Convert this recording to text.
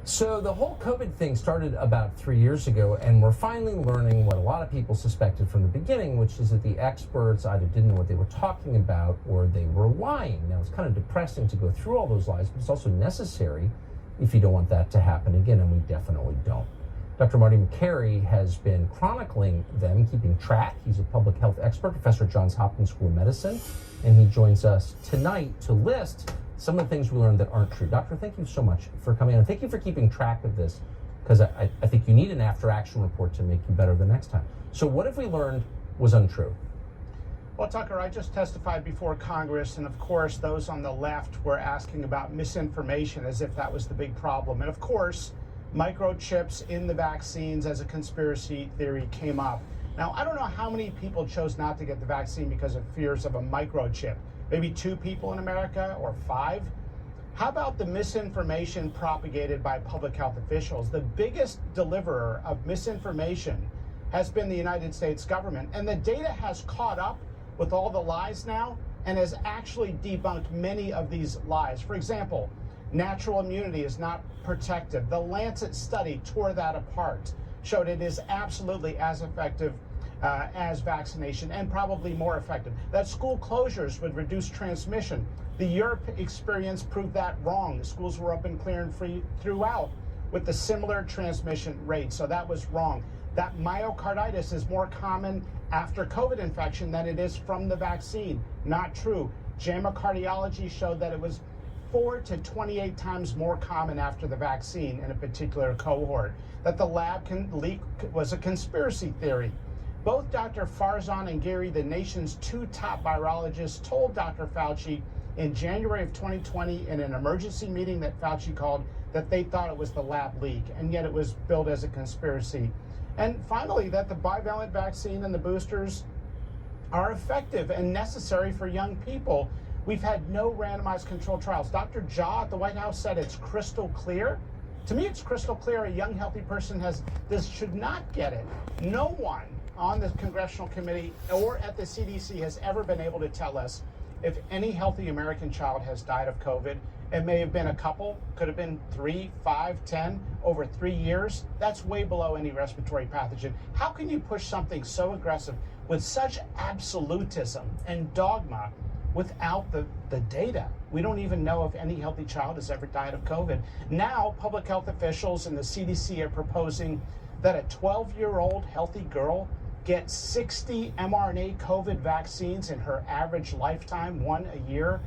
So the whole COVID thing started about 3 years ago, and we're finally learning what a lot of people suspected from the beginning, which is that the experts either didn't know what they were talking about or they were lying. Now, it's kind of depressing to go through all those lies, but it's also necessary if you don't want that to happen again, and we definitely don't. Dr. Marty Makary has been chronicling them, keeping track. He's a public health expert, professor at Johns Hopkins School of Medicine, and he joins us tonight to list some of the things we learned that aren't true. Doctor, thank you so much for coming on. Thank you for keeping track of this, because I think you need an after-action report to make you better the next time. So what have we learned was untrue? Well, Tucker, I just testified before Congress, and of course, those on the left were asking about misinformation as if that was the big problem. And of course, microchips in the vaccines as a conspiracy theory came up. Now, I don't know how many people chose not to get the vaccine because of fears of a microchip. Maybe 2 people in America or 5? How about the misinformation propagated by public health officials? The biggest deliverer of misinformation has been the United States government, and the data has caught up with all the lies now and has actually debunked many of these lies. For example, natural immunity is not protective. The Lancet study tore that apart, showed it is absolutely as effective as vaccination, and probably more effective. That school closures would reduce transmission. The Europe experience proved that wrong. The schools were open, clear, and free throughout with the similar transmission rate, so that was wrong. That myocarditis is more common after COVID infection than it is from the vaccine. Not true. JAMA Cardiology showed that it was 4 to 28 times more common after the vaccine in a particular cohort. That the lab can leak was a conspiracy theory. Both Dr. Farzan and Gary, the nation's 2 top virologists, told Dr. Fauci in January of 2020 in an emergency meeting that Fauci called that they thought it was the lab leak, and yet it was billed as a conspiracy. And finally, that the bivalent vaccine and the boosters are effective and necessary for young people. We've had no randomized controlled trials. Dr. Jha at the White House said it's crystal clear. To me, it's crystal clear a young, healthy person should not get it. No one on the congressional committee or at the CDC has ever been able to tell us if any healthy American child has died of COVID. It may have been a couple, could have been 3, 5, 10 over 3 years. That's way below any respiratory pathogen. How can you push something so aggressive with such absolutism and dogma without the data? We don't even know if any healthy child has ever died of COVID. Now, public health officials and the CDC are proposing that a 12-year-old healthy girl get 60 mRNA COVID vaccines in her average lifetime, 1 a year.